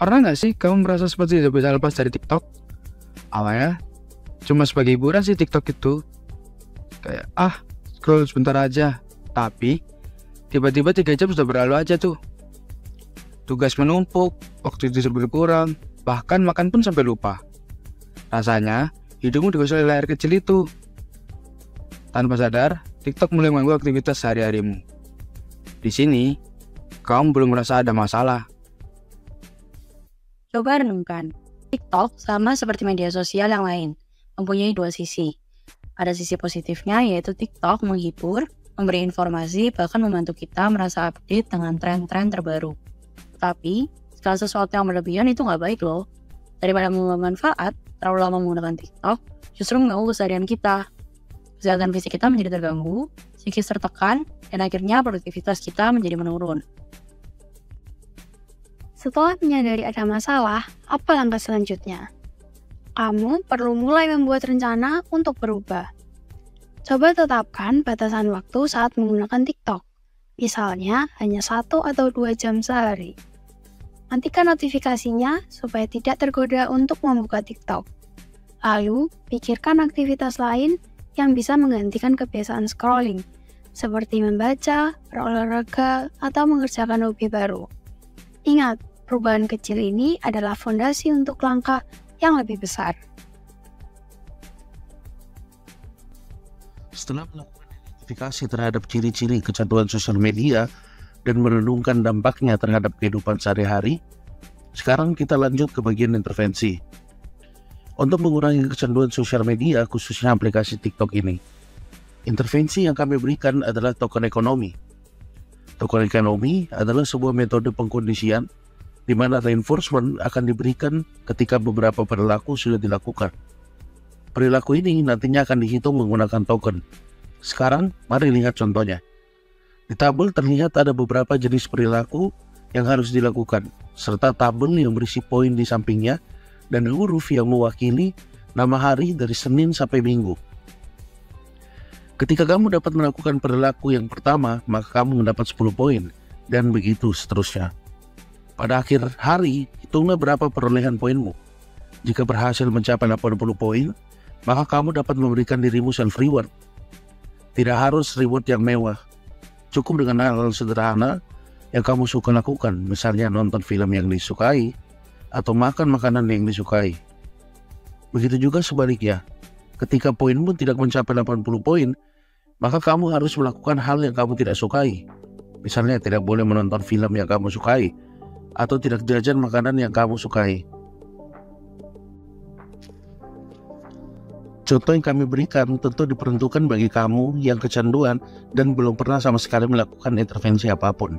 Pernah nggak sih kamu merasa seperti tidak bisa lepas dari TikTok? Awalnya cuma sebagai hiburan sih TikTok itu. Kayak scroll sebentar aja. Tapi tiba-tiba 3 jam sudah berlalu aja tuh. Tugas menumpuk, waktu tidur berkurang, bahkan makan pun sampai lupa. Rasanya hidupmu digosok oleh layar kecil itu. Tanpa sadar, TikTok mulai mengganggu aktivitas sehari-harimu. Di sini, kamu belum merasa ada masalah. Coba renungkan, TikTok sama seperti media sosial yang lain, mempunyai 2 sisi. Ada sisi positifnya yaitu TikTok menghibur, memberi informasi, bahkan membantu kita merasa update dengan tren-tren terbaru. Tapi, segala sesuatu yang berlebihan itu nggak baik loh. Daripada membawa manfaat, terlalu lama menggunakan TikTok, justru mengganggu keseharian kita. Kesehatan fisik kita menjadi terganggu, psikis tertekan, dan akhirnya produktivitas kita menjadi menurun. Setelah menyadari ada masalah, apa langkah selanjutnya? Kamu perlu mulai membuat rencana untuk berubah. Coba tetapkan batasan waktu saat menggunakan TikTok. Misalnya, hanya 1 atau 2 jam sehari. Matikan notifikasinya supaya tidak tergoda untuk membuka TikTok. Lalu, pikirkan aktivitas lain yang bisa menggantikan kebiasaan scrolling, seperti membaca, berolahraga, atau mengerjakan hobi baru. Ingat, perubahan kecil ini adalah fondasi untuk langkah yang lebih besar. Setelah melakukan identifikasi terhadap ciri-ciri kecanduan sosial media dan merenungkan dampaknya terhadap kehidupan sehari-hari, sekarang kita lanjut ke bagian intervensi. Untuk mengurangi kecanduan sosial media, khususnya aplikasi TikTok ini, intervensi yang kami berikan adalah token ekonomi. Token ekonomi adalah sebuah metode pengkondisian di mana reinforcement akan diberikan ketika beberapa perilaku sudah dilakukan. Perilaku ini nantinya akan dihitung menggunakan token. Sekarang, mari lihat contohnya. Di tabel terlihat ada beberapa jenis perilaku yang harus dilakukan, serta tabel yang berisi poin di sampingnya, dan huruf yang mewakili nama hari dari Senin sampai Minggu. Ketika kamu dapat melakukan perilaku yang pertama, maka kamu mendapat 10 poin, dan begitu seterusnya. Pada akhir hari, hitunglah berapa perolehan poinmu. Jika berhasil mencapai 80 poin, maka kamu dapat memberikan dirimu self-reward. Tidak harus reward yang mewah. Cukup dengan hal-hal sederhana yang kamu suka lakukan, misalnya nonton film yang disukai, atau makan makanan yang disukai. Begitu juga sebaliknya, ketika poinmu tidak mencapai 80 poin, maka kamu harus melakukan hal yang kamu tidak sukai. Misalnya tidak boleh menonton film yang kamu sukai, atau tidak jajan makanan yang kamu sukai. Contoh yang kami berikan tentu diperuntukkan bagi kamu yang kecanduan dan belum pernah sama sekali melakukan intervensi apapun.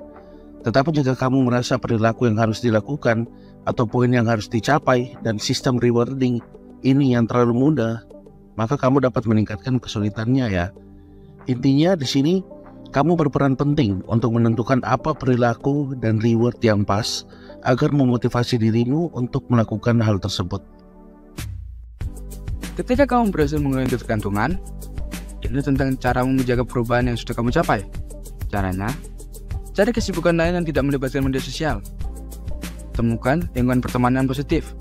Tetapi jika kamu merasa perilaku yang harus dilakukan atau poin yang harus dicapai dan sistem rewarding ini yang terlalu mudah, maka kamu dapat meningkatkan kesulitannya ya. Intinya di sini kamu berperan penting untuk menentukan apa perilaku dan reward yang pas agar memotivasi dirimu untuk melakukan hal tersebut. Ketika kamu berhasil mengurangi ketergantungan, ini tentang cara menjaga perubahan yang sudah kamu capai. Caranya, cari kesibukan lain yang tidak melibatkan media sosial. Temukan lingkungan pertemanan positif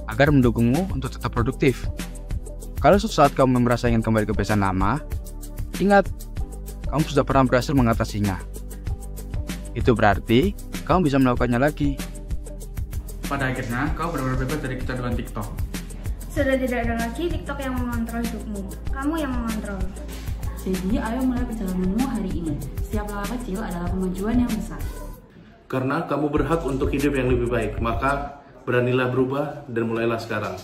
agar mendukungmu untuk tetap produktif. Kalau suatu saat kamu merasa ingin kembali ke kebiasaan lama, ingat, kamu sudah pernah berhasil mengatasinya. Itu berarti kamu bisa melakukannya lagi. Pada akhirnya, kamu benar-benar bebas dari kecanduan TikTok. Sudah tidak ada lagi TikTok yang mengontrol hidupmu. Kamu yang mengontrol. Jadi, ayo mulai perjalananmu hari ini. Setiap langkah kecil adalah kemajuan yang besar. Karena kamu berhak untuk hidup yang lebih baik, maka beranilah berubah dan mulailah sekarang.